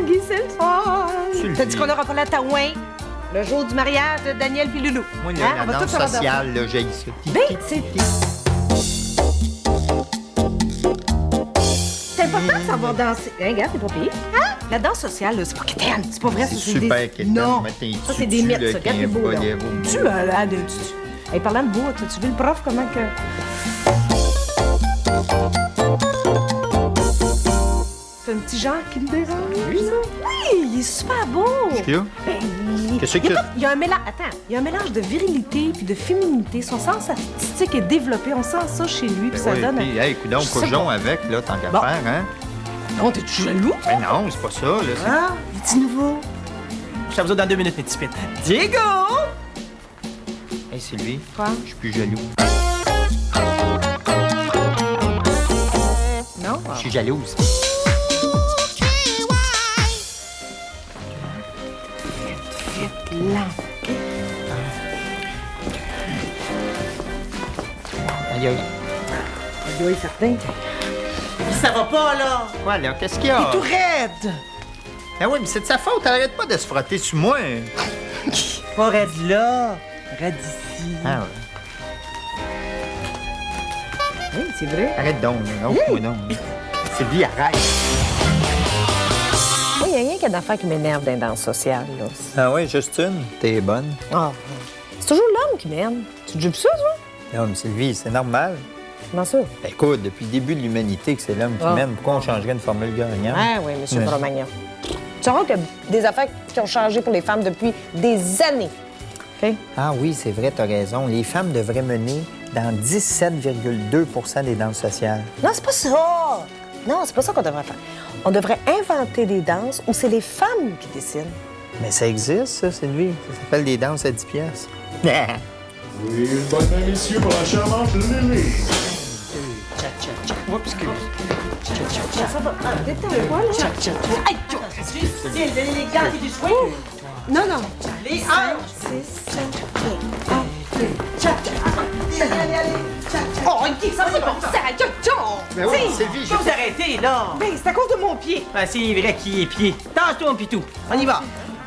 Guy, c'est le fun! Sylvie. T'as dit qu'on aura pas la taouin? Le jour du mariage de Daniel puis Loulou. Moi, Hein? la On va danse tout faire sociale, là, j'ai ça. Ben, c'est important de savoir danser. Hein, regarde, c'est pas pire. Hein? La danse sociale, là, c'est pas quétaine. C'est pas vrai, ça, C'est super des... quétaine. Non, Mettre un ça, c'est des tutu, mythes, là, ça. avec Regarde, un les beaux, là. volet beau. Tu malade, tu... Hey, parlant de beau, t'as-tu vu le prof, comment que... C'est un petit genre qui me dérange. Oui, ça. Oui, il est super beau. Qu'est-ce qu'il y a? Ben, Qu'est-ce il y a que- comme- il y a un mélange. Attends, il y a un mélange de virilité puis de féminité. Son sens artistique est développé. On sent ça chez lui, puis ça Oui, donne. puis, hey, coudonc, Je sais cochon pas. avec, là, tant qu'à Bon. faire, hein? Non, t'es-tu jaloux? Ben non, c'est pas ça, là. c'est- Ah, petit nouveau. Je t'en besoin dans 2 minutes, mes petits pits. Diego! Hey, Sylvie, Quoi? je suis plus jaloux. Non? Je suis jalouse. Là. Aïe, aïe. Oui, certain. Ça va pas, là! Quoi, là? Qu'est-ce qu'il y a? Tout raide! Ah oui, mais c'est de sa faute. Elle arrête pas de se frotter sur moi. Pas raide là, raide ici. Ah ouais. Oui, c'est vrai. Arrête donc, là. Non, moi non. Sylvie, arrête. Oui, il n'y a rien qu'à d'affaires qui m'énerve dans les danses sociales, là. Ah oui, Justine, t'es bonne. Ah, c'est toujours l'homme qui m'aime. Tu te joues ça, toi? Non, mais Sylvie, c'est normal. Comment ça? Ben, écoute, depuis le début de l'humanité que c'est l'homme qui Ah. mène, pourquoi on changerait une formule gagnante? Ah oui, monsieur Ouais. Bromagnon. Tu sauras qu'il y a des affaires qui ont changé pour les femmes depuis des années. OK? Ah oui, c'est vrai, t'as raison. Les femmes devraient mener dans 17,2 des danses sociales. Non, c'est pas ça! Non, c'est pas ça qu'on devrait faire. On devrait inventer des danses où c'est les femmes qui dessinent. Mais ça existe, ça, Sylvie. Ça s'appelle des danses à 10 piastres. Oui, une bonne main, messieurs, pour la charmante Lily. Ça va. Détends-toi, là. Aïe, du style, de l'élégance et du swing. Non, non. Les hanches. 6, 7, Allez, allez. Oh, OK, ça, c'est bon. Ça, Ben oui, Sylvie, Je peux vous arrêter, là. Ben, c'est à cause de mon pied. Ah, c'est vrai qu'il est pied. Tâche-toi, mon pitou. On y va.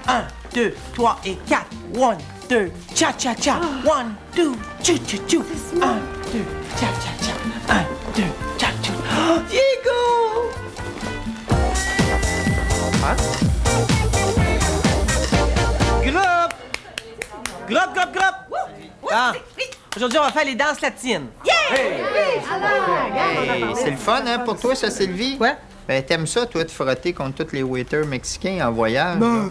1, 2, 3 et 4. 1, 2, cha-cha-cha. 1, 2, chou-chou-chou. 1, 2, cha-cha-cha. 1, 2, cha-chou. Oh, Diego! Groupe! Groupe! Ah, aujourd'hui, on va faire les danses latines. Hey, c'est le fun, hein, pour toi, ça, Sylvie? Quoi? Ben, t'aimes ça, toi, de frotter contre tous les waiters mexicains en voyage? Non,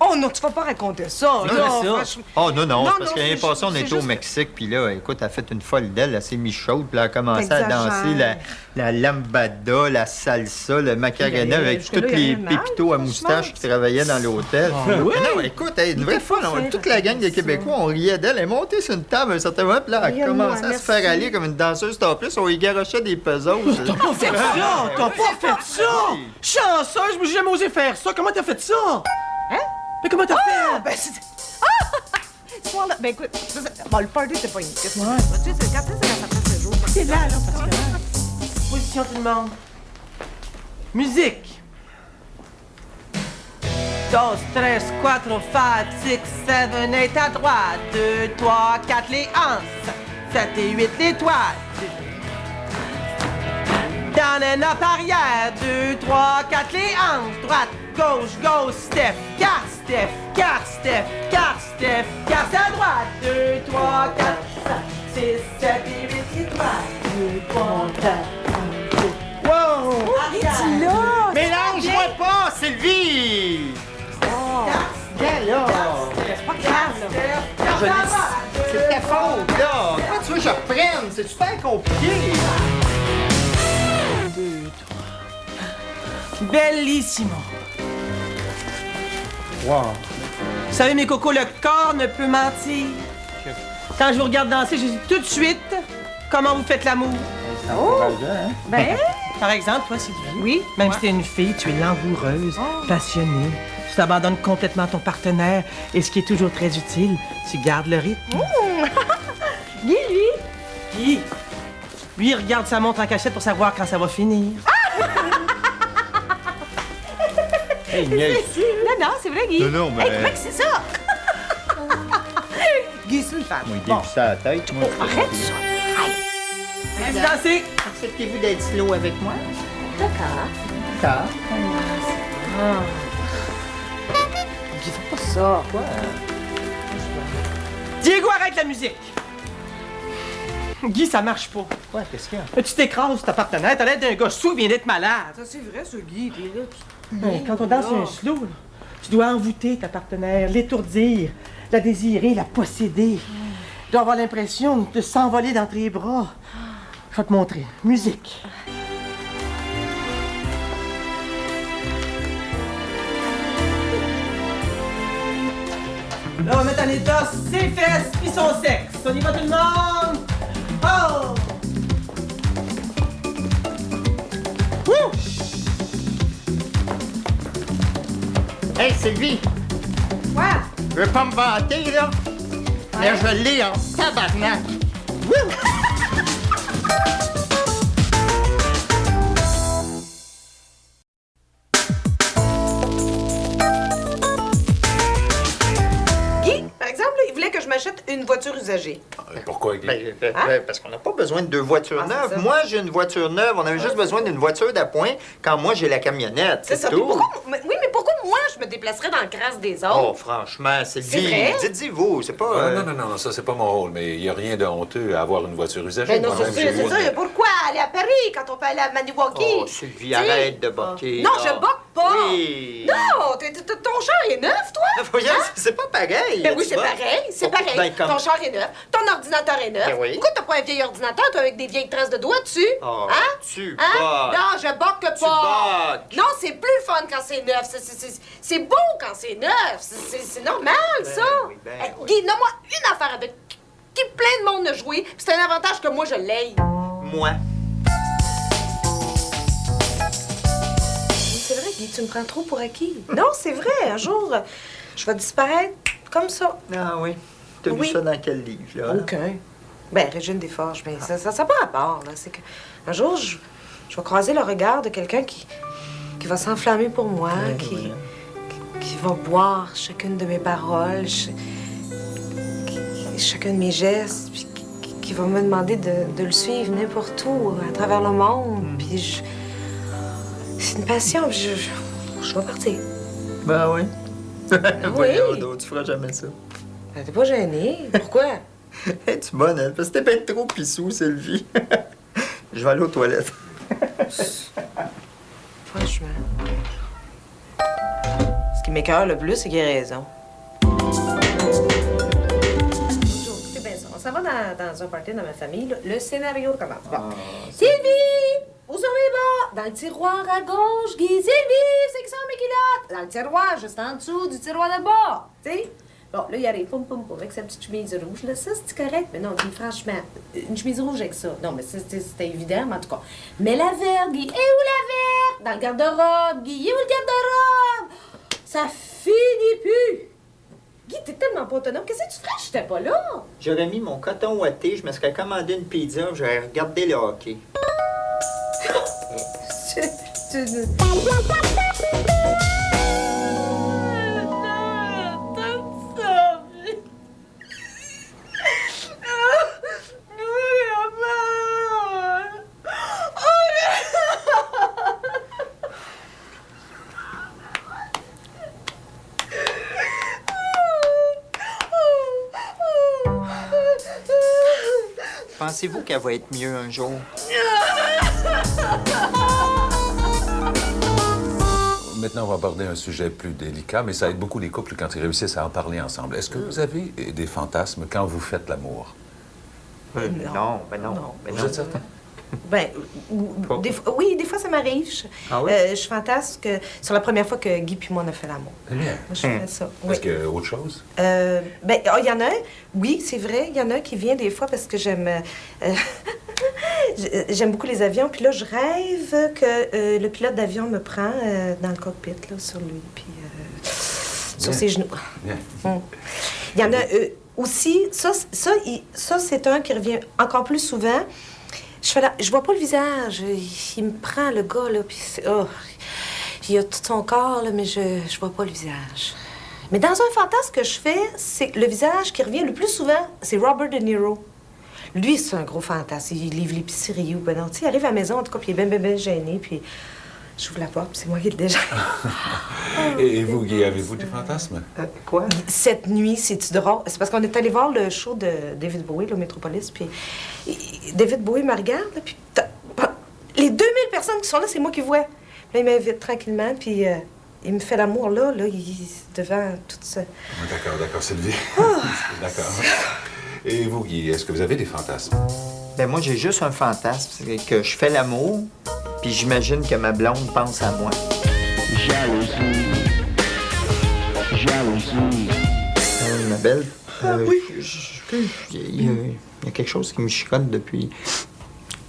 oh non, tu vas pas raconter ça, Non, là. mais ça. franchement. Oh non, non, Non, c'est parce non, que l'année c'est passée, on juste- était c'est au juste- Mexique, puis là, écoute, elle a fait une folle d'elle, elle s'est mise chaude, puis elle a commencé à T'exagères. danser la lambada, la salsa, le macarena, avec jusque-là, tous y a les rien de mal, pépitos à moustache qui travaillaient dans l'hôtel. Mais non, écoute, hey, une vraie folle, toute la gang de Québécois, on riait d'elle, elle est montée sur une table à un certain moment, puis là, elle a Regarde-moi, commencé à se merci. faire aller comme une danseuse topless, on y garochait des puzzles. T'as pas fait ça! Chanceuse, mais j'ai jamais osé faire ça. Comment t'as fait ça? Hein? Mais comment t'as fait? Ben, c'est... Ce soir-là, ben écoute, bon, le party, c'est pas une question. Tu sais, c'est quand ça fait ce jour. C'est là, parce que... Position tout le monde. Musique. 2, 3, 4, 5, 6, 7, 8 à droite. 2, 3, 4 les hanches. 7 et 8 les toiles. Down and up arrière. 2, 3, 4 les hanches. Droite, gauche, step. Quart, step, quart, step, quart, step, quart à droite. 2, 3, 4, 5, 6, 7 et 8 les toiles. 2, 3, 4, 5, 6. Wow! Là! Mélange-moi pas, Sylvie! Viens là! C'est pas grave, là. Je dis- C'est ta faute, là! Comment tu veux que je reprenne? C'est super compliqué! Bellissimo! Wow! Vous savez, mes cocos, le corps ne peut mentir. Quand je vous regarde danser, je dis tout de suite comment vous faites l'amour. C'est encourageant, hein? Ben, Par exemple, toi, Sylvie. oui. Même si t'es une fille, tu es langoureuse, passionnée. Tu t'abandonnes complètement à ton partenaire. Et ce qui est toujours très utile, tu gardes le rythme. Guy, lui. Guy, lui, il regarde sa montre en cachette pour savoir quand ça va finir. Hey, niaise. Non, c'est vrai, Guy. Non, mais... Hey, comment que c'est ça? Guy, c'est une femme. Moi, il dit ça à la tête. Moi, Arrête ça. Viens danser. acceptez-vous d'être slow avec moi? D'accord. Car? Guy, fais pas ça. Quoi? Diego, arrête la musique. Guy, ça marche pas. Quoi? Qu'est-ce qu'il y a? Tu t'écrases ta partenaire, t'as l'air d'un gars sous qui vient d'être malade. Ça, c'est vrai, ce Guy. Puis là, Quand on danse un slow, là, tu dois envoûter ta partenaire, l'étourdir, la désirer, la posséder. Tu dois avoir l'impression de s'envoler dans tes bras. Je vais te montrer. Musique. Là, on va mettre en état ses fesses puis son sexe. On y va tout le monde? Oh! Wouh! Hey, Sylvie! Quoi? Je veux pas me vanter, là, mais je l'ai en tabarnak! Wouh! Guy, par exemple, il voulait que je m'achète une voiture usagée. Pourquoi, Guy? Parce qu'on n'a pas besoin de deux voitures Ah, c'est neuves. ça. Moi, j'ai une voiture neuve. On avait juste besoin d'une voiture d'appoint quand moi, j'ai la camionnette. C'est ça. tout. Puis pourquoi... Oui, mais pourquoi moi, je me déplacerais dans le crasse des autres? Oh, franchement, Sylvie, vrai? dites-y-vous, c'est pas... Non, ça, c'est pas mon rôle, mais il n'y a rien de honteux à avoir une voiture usagée. Ben non, Moi-même, c'est j'ai ça. eu une- Pourquoi aller à Paris quand on peut aller à Maniwaki? Oh, Sylvie, arrête de boquer. Non, là. je boque pas. Oui. Non, ton char est neuf, toi? Voyons, c'est pas pareil. Ben oui, tu c'est vois. pareil, c'est Ben, pareil. comme- Ton char est neuf, ton ordinateur est neuf. Ben oui. Pourquoi t'as pas un vieil ordinateur, toi, avec des vieilles traces de doigts dessus? Oh, Hein? tu Hein? boques. Non, je boque pas. Tu boques. Non, c'est plus fun quand c'est neuf. C'est beau quand c'est neuf. C'est normal, ça. oui, ben Hey, oui. Guy, donne-moi une affaire avec qui plein de monde a joué. puis C'est un avantage que moi, je l'aie. Moi. C'est vrai, Guy, tu me prends trop pour acquis. Non, c'est vrai. Un jour, je vais disparaître comme ça. Ah oui. T'as Oui. lu ça dans quel livre, là? Aucun. Ben, Régine Desforges, mais ça n'a pas rapport, là. C'est que un jour, je vais croiser le regard de quelqu'un qui va s'enflammer pour moi, qui va boire chacune de mes paroles, chacun de mes gestes, puis qui va me demander de le suivre n'importe où, à travers le monde. Puis c'est une passion, puis je vais partir. Ben oui. Voyons Oui. donc, tu feras jamais ça. Ben, t'es pas gênée. Pourquoi? Hey, tu es bonne, elle, parce que t'es bien trop pissou, Sylvie. Je vais aller aux toilettes. Franchement. Ce qui m'écoeure le plus, c'est qu'il a raison. Écoutez bien ça. On s'en va dans un party dans ma famille. Là. Le scénario commence. Bon. Sylvie! Où sont mes bas? Dans le tiroir à gauche, Guy. Sylvie, c'est que ça, mes culottes? Dans le tiroir, juste en dessous du tiroir de bas. Tu sais? Bon, là, il arrive, poum, poum, poum, avec sa petite chemise rouge. Là, ça, c'est correct. Mais non, Guy, franchement, une chemise rouge avec ça. Non, mais c'était évident, mais en tout cas. Mais la verre, Guy. Et où la verre? Dans le garde-robe, Guy. Et où le garde-robe? Ça finit plus. Guy, t'es tellement pas autonome. Qu'est-ce que tu ferais? J'étais pas là. J'aurais mis mon coton ouaté, je me serais commandé une pizza, j'aurais regardé le hockey. Pensez-vous qu'elle va être mieux un jour? Maintenant, on va aborder un sujet plus délicat, mais ça aide beaucoup les couples quand ils réussissent à en parler ensemble. Est-ce que vous avez des fantasmes quand vous faites l'amour? Non, ben non. Ben Vous non. êtes certain? Ben, oui, des fois, ça m'arrive. Ah oui? Je fantasme que sur la première fois que Guy puis moi on a fait l'amour. Eh bien. Moi, je fais ça. Oui. Est-ce qu'il y a autre chose? Ben, oh, il y en a un. Oui, c'est vrai. Il y en a un qui vient des fois parce que j'aime... j'aime beaucoup les avions. Puis là, je rêve que le pilote d'avion me prend dans le cockpit, là, sur lui, puis sur ses genoux. Bien. Il y en a aussi... Ça, c'est un qui revient encore plus souvent. Je vois pas le visage. Il me prend, le gars, là, puis oh, Puis il a tout son corps, là, mais je vois pas le visage. Mais dans un fantasme que je fais, c'est le visage qui revient le plus souvent, c'est Robert De Niro. Lui, c'est un gros fantasme. Il livre l'épicerie ou ben non. Tu sais, il arrive à la maison, en tout cas, puis il est bien gêné, puis j'ouvre la porte, puis c'est moi qui le dégêne. Et vous, Guy, avez-vous des fantasmes? Quoi? Cette nuit, c'est-tu drôle? C'est parce qu'on est allé voir le show de David Bowie, là, au Métropolis, puis David Bowie me regarde, là, puis les 2000 personnes qui sont là, c'est moi qui vois. Là, il m'invite tranquillement, puis il me fait l'amour là, devant tout ça. D'accord, Sylvie. D'accord. Et vous, Guy, est-ce que vous avez des fantasmes? Ben moi, j'ai juste un fantasme, c'est que je fais l'amour, puis j'imagine que ma blonde pense à moi. Jalousie. Ma belle, oui. Il y a quelque chose qui me chicote depuis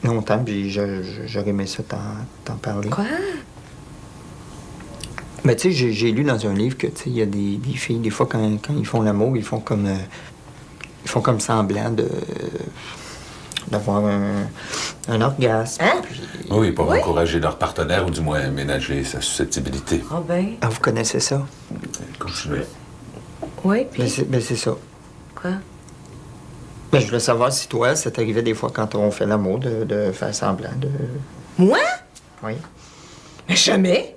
longtemps, puis j'aurais aimé ça t'en parler. Quoi? Ben, tu sais, j'ai lu dans un livre que, tu sais, il y a des filles, des fois, quand ils font l'amour, ils font comme semblant d'avoir un orgasme. Hein? Oui, pour encourager leur partenaire ou du moins ménager sa susceptibilité. Ah ben. Ah, vous connaissez ça? Continuez. Oui, puis... Ben, c'est ça. Quoi? Ben, je voulais savoir si toi, ça t'arrivait des fois quand on fait l'amour de faire semblant de... Moi? Oui. Mais jamais!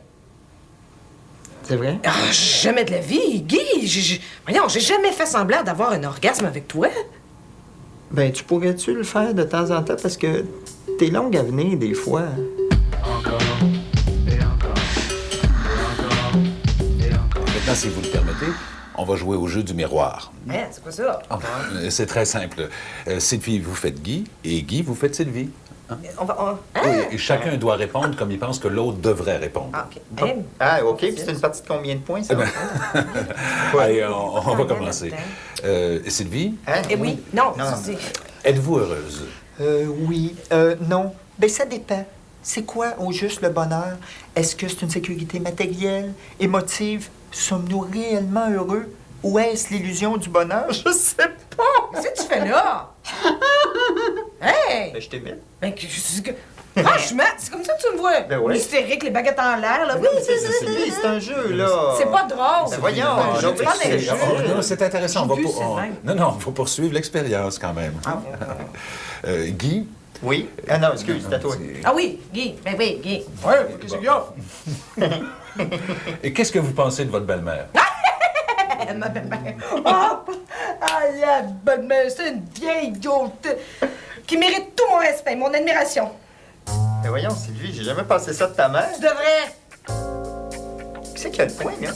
C'est vrai? Ah, jamais de la vie, Guy! Voyons, j'ai jamais fait semblant d'avoir un orgasme avec toi. Ben, tu pourrais-tu le faire de temps en temps? Parce que t'es longue à venir des fois. Maintenant, si vous le permettez, on va jouer au jeu du miroir. Hein, c'est quoi ça? C'est très simple. Sylvie, vous faites Guy, et Guy, vous faites Sylvie. Hein? Oui, et chacun doit répondre comme il pense que l'autre devrait répondre. Ah, OK. Hein? Ah, OK. Puis c'est une partie de combien de points, ça? Allez, on va commencer. Sylvie, Hein? Eh oui. Non, Non. c'est... êtes-vous heureuse? Oui. Non. Ben, ça dépend. C'est quoi, au juste, le bonheur? Est-ce que c'est une sécurité matérielle, émotive? Sommes-nous réellement heureux? Ou est-ce l'illusion du bonheur? Je sais pas! Qu'est-ce que tu fais là? Hey! Ben, je t'imite. Ben, franchement, c'est comme ça que tu me vois. Ben ouais. Hystérique, les baguettes en l'air, là. C'est un jeu, là. C'est pas drôle. Ben voyons, Je non, te parle mais d'un c'est- jeu. Non, c'est intéressant. J'ai bu, c'est vrai. Non, il faut poursuivre l'expérience quand même. Guy? Oui? Ah non, excuse, c'est à toi. Ah oui, Guy. Ben oui, Guy. Ouais, qu'est-ce qu'il y a? Et qu'est-ce que vous pensez de votre belle-mère? Ma belle-mère. Oh! Ah, la belle-mère, c'est une vieille gueule qui mérite tout mon respect, mon admiration. Ben voyons, Sylvie, j'ai jamais passé ça de ta mère. Tu devrais. Qui c'est qui a le point, là?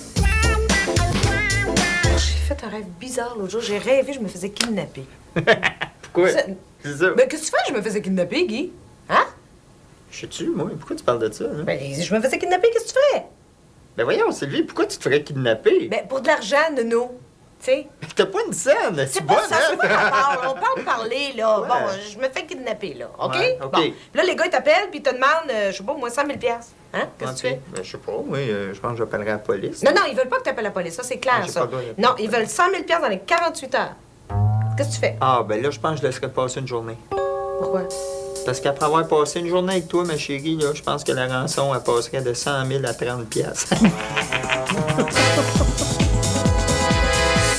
J'ai fait un rêve bizarre l'autre jour. J'ai rêvé, je me faisais kidnapper. Pourquoi? C'est- C'est ça. Ben, qu'est-ce que tu fais? Je me faisais kidnapper, Guy. Hein? Je sais-tu, moi? Pourquoi tu parles de ça, là? Ben, je me faisais kidnapper, qu'est-ce que tu fais? Ben voyons, Sylvie, pourquoi tu te ferais kidnapper? Ben, pour de l'argent, Nono. Tu sais? T'as pas une scène, C'est c'est pas bonne, ça, c'est pas rapport. On peut en parler, là. Ouais. Bon, je me fais kidnapper, là. OK? Ouais, OK. Bon. Puis là, les gars, ils t'appellent, puis ils te demandent, je sais pas, moi, 100 000 Hein? Qu'est-ce que tu fais? Ben, je sais pas, oui, je pense que j'appellerai la police. Non, non, ils veulent pas que tu appelles la police. Ça, c'est clair, Ah, j'ai ça. pas le droit de- Non, ils veulent 100 000 dans les 48 heures. Qu'est-ce que tu fais? Ah, ben là, je pense que je laisserais passer une journée. Pourquoi? Parce qu'après avoir passé une journée avec toi, ma chérie, là, je pense que la rançon, elle passerait de 100 000 à 30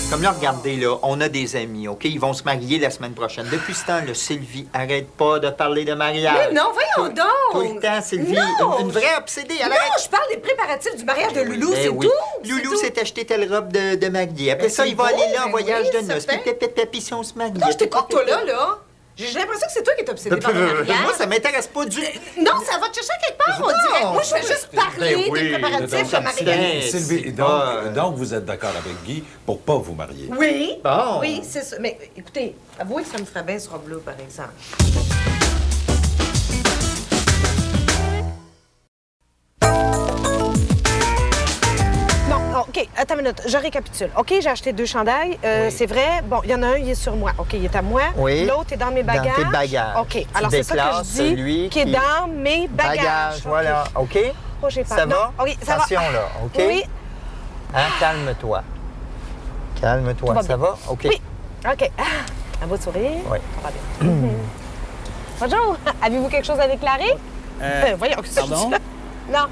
Comme là, regardez, là, on a des amis, OK? Ils vont se marier la semaine prochaine. Depuis ce temps, là, Sylvie, arrête pas de parler de mariage. Mais non, voyons donc! Tout le temps, Sylvie. Non! Une vraie obsédée. Elle Non, arrête. je parle des préparatifs du mariage de Loulou, Ben c'est oui. tout! Loulou c'est s'est acheté telle robe de mariée. Après Ben, ça, c'est il va beau, aller là en ben voyage oui, de noces. certain. Puis si on se marie. Non, je t'écoute, toi, là. J'ai l'impression que c'est toi qui es obsédé par le mariage. Moi, ça m'intéresse pas du Non, ça va te chercher quelque part, on dirait. Moi, je vais juste parler Ben oui, des préparatifs ça de me mariage. tient. Sylvie, c'est donc, pas, donc vous êtes d'accord avec Guy pour pas vous marier? Oui. Bon. Oui, c'est ça. Mais écoutez, avouez que ça me ferait bien ce robe-là, par exemple. Non, non, OK, attends une minute, je récapitule. OK, j'ai acheté 2 chandails. C'est vrai. Bon, il y en a un, il est sur moi. OK, il est à moi. Oui. L'autre est dans mes Dans bagages. tes bagages. OK, Tu alors c'est ça que déclares je dis. celui qui est qui- dans mes bagages. Bagage, OK. voilà. OK? Oh, j'ai peur. Ça Non, va? OK, ça Attention, va. là, OK? Oui. Hein, calme-toi. Calme-toi. Tout va Ça bien. va? OK. Oui. OK. Un beau sourire. Oui. Ça va bien. Bonjour. Avez-vous quelque chose à déclarer? Voyons, qu'est-ce que je pardon? dis là? Non.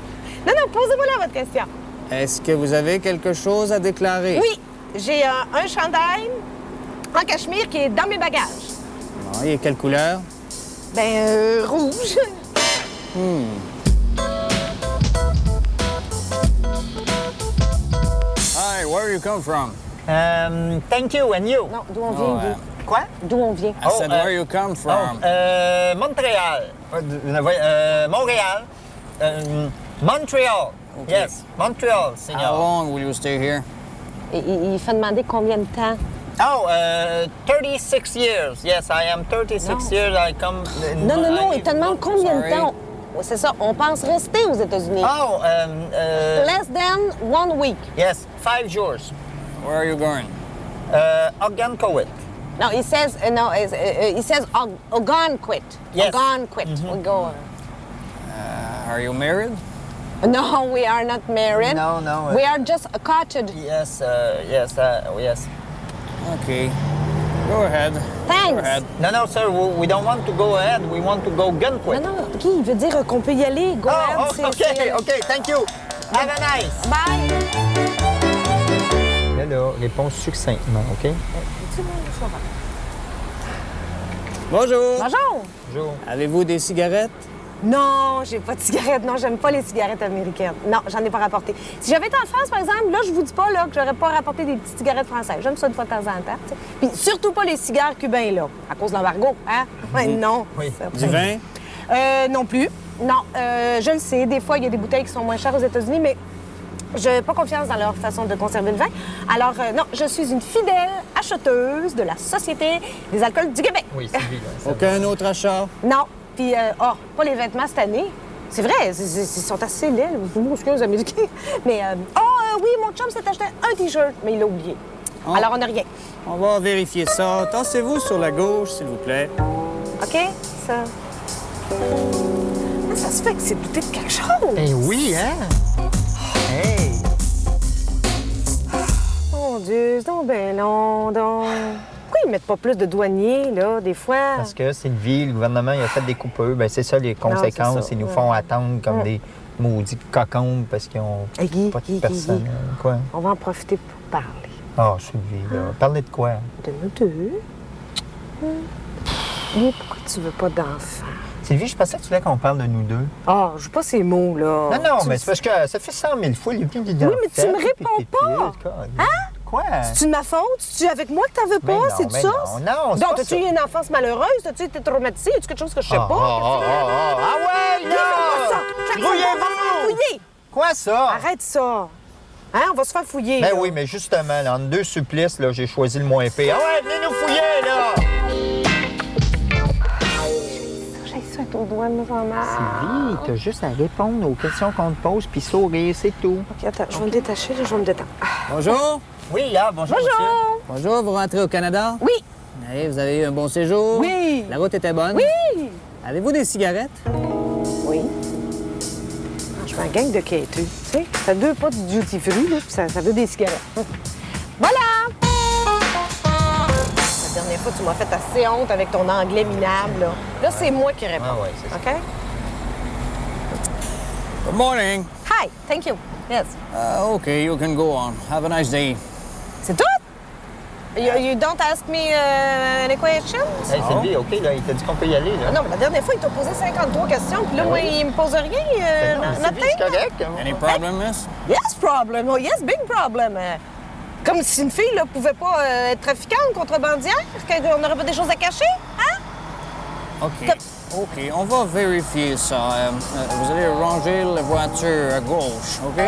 Non, non, posez-moi là votre question. Est-ce que vous avez quelque chose à déclarer? Oui, j'ai un chandail en cachemire qui est dans mes bagages. Bon, il est quelle couleur? Ben, rouge. Hi, where you come from? Thank you, and you? Non, d'où on Oh, vient, Quoi? d'où on vient. I said, where you come from? Montréal. Montréal. Montreal. Okay. Yes, Montreal, How senor. long will you stay here? Il fait demander combien de temps. Oh, 36 years. Yes, I am 36 Non. years. I come... Non, non, non, il te demande combien de Sorry. temps. Ouais, c'est ça, on pense rester aux États-Unis. Oh, Less than 1 week. yes, 5 jours. Where are you going? Algonquin. No, he says, no, he says Algonquin. Yes. Algonquin. We go. Are you married? No, we are not married. No, no. We are just a cottage. Yes, yes. Okay. Go ahead. Thanks. Go ahead. No, sir, we don't want to go ahead. We want to go gunquit. Non, non, Guy, il veut dire qu'on peut y aller. Go ahead. Oh, okay, thank you. Have a nice. Bye. Là, réponse succinctement, OK? Bonjour. Bonjour. Bonjour. Avez-vous des cigarettes? Non, j'ai pas de cigarettes. Non, j'aime pas les cigarettes américaines. Non, j'en ai pas rapporté. Si j'avais été en France, par exemple, là, je vous dis pas là, que j'aurais pas rapporté des petites cigarettes françaises. J'aime ça de fois de temps en temps. Tu sais. Puis surtout pas les cigares cubains, là, à cause de l'embargo. Hein? Ouais, non. Oui. Du vin? Non plus. Non, je le sais. Des fois, il y a des bouteilles qui sont moins chères aux États-Unis, mais je n'ai pas confiance dans leur façon de conserver le vin. Alors, non, je suis une fidèle acheteuse de la Société des alcools du Québec. Oui, Sylvie, là. Aucun autre achat? Non. Puis, pas les vêtements cette année. C'est vrai, ils sont assez laids, les excusez, américains. Mais, oui, mon chum s'est acheté un T-shirt, mais il l'a oublié. Oh. Alors, on n'a rien. On va vérifier ça. Tassez-vous sur la gauche, s'il vous plaît. OK? Ça. Ah, ça se fait que c'est douté de quelque chose. Eh oui, hein? Hey! Mon Dieu, c'est donc ben long, donc. Pourquoi ils mettent pas plus de douaniers, là, des fois? Parce que Sylvie, le gouvernement, il a fait des coupures. Ben c'est ça, les conséquences. c'est ça. Ils nous font attendre comme des maudits cocons parce qu'ils ont Hey, Guy, pas de Guy, personnel. Guy. Quoi? On va en profiter pour parler. Ah, Sylvie, là. Parlez de quoi? De nous deux. Mais pourquoi tu veux pas d'enfant? Sylvie, je pensais que tu voulais qu'on parle de nous deux. Ah, je joue pas ces mots, là. Non, Tu mais me- c'est parce que ça fait 100 000 fois, il est bien Oui, mais tu me réponds pas. Hein? Quoi? C'est-tu de ma faute? C'est-tu avec moi que t'en veux Mais pas? non, C'est mais ça? non, c'est Donc, pas t'as-tu ça. eu une enfance malheureuse? T'as-tu été traumatisée? As-tu quelque chose que je sais pas? Ah ouais, Guy, fais pas ça! Chaque fois, on va se faire Grouillez-vous! fouiller! Quoi ça? Arrête ça! Hein? On va se faire fouiller. Ben là. oui, mais justement, là, entre deux supplices, là, j'ai choisi le moins pire. Ah ouais, venez nous fouiller, là! J'ai ça à ton doigt, me sens mal. Sylvie, t'as juste à répondre aux questions qu'on te pose puis sourire, c'est tout. OK, attends, je vais me détacher, là, je vais me détendre. Ah. Bonjour. Oui, bonjour, monsieur. Bonjour! Bonjour, vous rentrez au Canada? Oui! Allez, vous avez eu un bon séjour? Oui. La route était bonne? Oui! Avez-vous des cigarettes? Oui. Ah, je fais un gang de quêteux. Tu sais, ça veut pas du duty free, là, puis ça veut des cigarettes. Voilà! La dernière fois, tu m'as fait assez honte avec ton anglais minable, là. Là, c'est moi qui réponds. Ah ouais, c'est ça. OK? Good morning. Hi, thank you. Yes. Okay, you can go on. Have a nice day. C'est tout? You don't ask me any questions? Hey, Sylvie, OK, là, il t'a dit qu'on peut y aller, là. Ah non, mais la dernière fois, il t'a posé 53 questions, puis là, moi, il me pose rien. Ben non, Sylvie, nothing. c'est correct. Any problem, miss? Yes, problem. Oh, yes, big problem. Comme si une fille, là, pouvait pas être trafiquante, contrebandière, qu'on n'aurait pas des choses à cacher, hein? OK. OK, on va vérifier ça. Vous allez ranger la voiture à gauche, OK?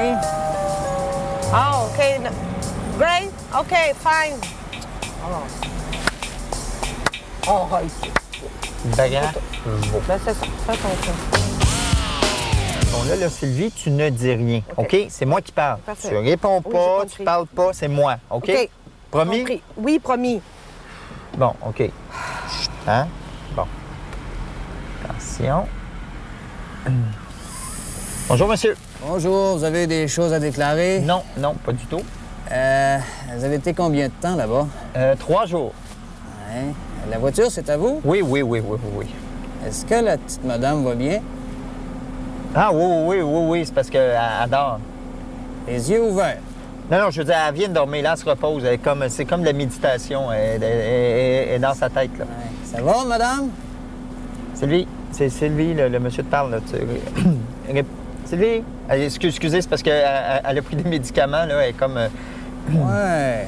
Ah, OK. Great. OK, fine. Oh, right. Bagarre. Ben, c'est ça. Fais ton truc. Bon, là, Sylvie, tu ne dis rien, OK? C'est moi qui parle. Parfait. Tu réponds Oui, j'ai pas, compris. tu parles pas, c'est moi, OK? OK. Promis? Compris. Oui, promis. Bon, OK. Chut, hein? Bon. Attention. Bonjour, monsieur. Bonjour, vous avez des choses à déclarer? Non, non, pas du tout. Vous avez été combien de temps là-bas? 3 jours. Ouais. La voiture, c'est à vous? Oui, oui, oui, oui, oui, oui. Est-ce que la petite madame va bien? Ah oui, c'est parce qu'elle adore. Les yeux ouverts. Non, je veux dire, elle vient de dormir, là, elle se repose. C'est comme de la méditation. Elle est dans sa tête, là. Ouais. Ça va, madame? Sylvie, c'est Sylvie, le monsieur te parle, là. Sylvie, excusez, c'est parce qu'elle a pris des médicaments, là. Elle est comme... Ouais.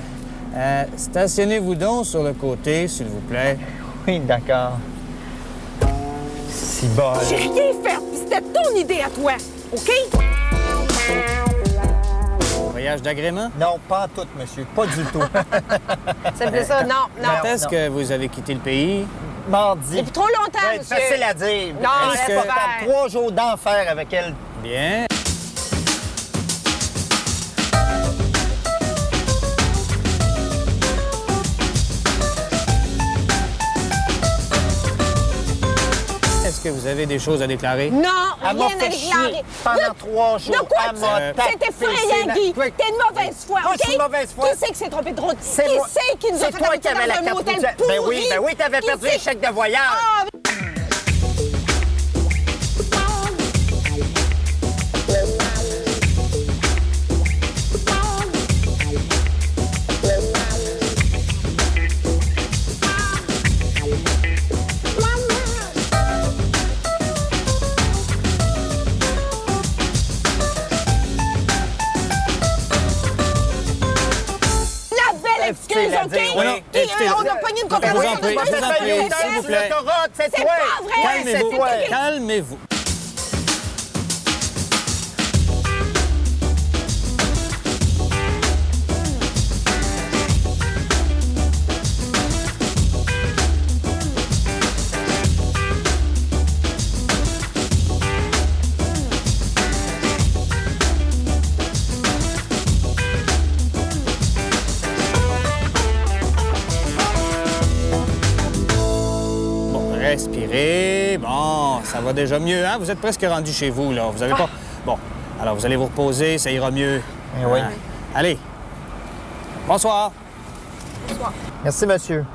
Stationnez-vous donc sur le côté, s'il vous plaît. Oui, d'accord. Si bon. J'ai rien fait, puis c'était ton idée à toi, OK? Voyage d'agrément? Non, pas en tout, monsieur. Pas du tout. Ça me ça, non. Quand est-ce que vous avez quitté le pays? Mardi. Depuis trop longtemps, Ouais, monsieur. facile à dire. Non, Elle laisse est pas faire. capable. 3 jours d'enfer avec elle. Bien. Est-ce que vous avez des choses à déclarer? Non, Elle m'a rien à fait chier déclarer. pendant 3 jours. De quoi Elle m'a tapé C'était effrayant, ses Guy. dents. T'es une mauvaise foi, Ah, OK? je suis une mauvaise foi. Qui c'est qui s'est trompé de route? C'est Qui moi. c'est qui nous a C'est fait toi habiter qui avais la dans un carte motel routière. pourri? Ben oui, t'avais Qui perdu c'est? les chèques de voyage. Ah, la belle excuse, difficile à OK? dire, oui. Qui, Écoutez, on a pogné une je vous en compagnie. prie, je vous en prie, s'il vous plaît. C'est C'est toi. pas vrai. Calmez-vous. c'est toi. Calmez-vous. Bon, respirez. Bon, ça va déjà mieux, hein? Vous êtes presque rendu chez vous, là. Vous avez pas... Bon, alors vous allez vous reposer, ça ira mieux. Eh oui. Hein? Allez. Bonsoir. Merci, monsieur.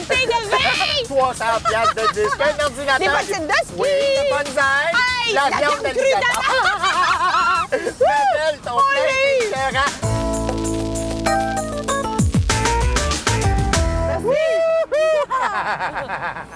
T'es de veille! 300 piastres de disque, un ordinateur. Des bottines de ski! Oui, des bonnes ailes. Hey, la la viande viande de crue l'alligator. Ma belle, ton Allez. plein d'écœurant. Merci!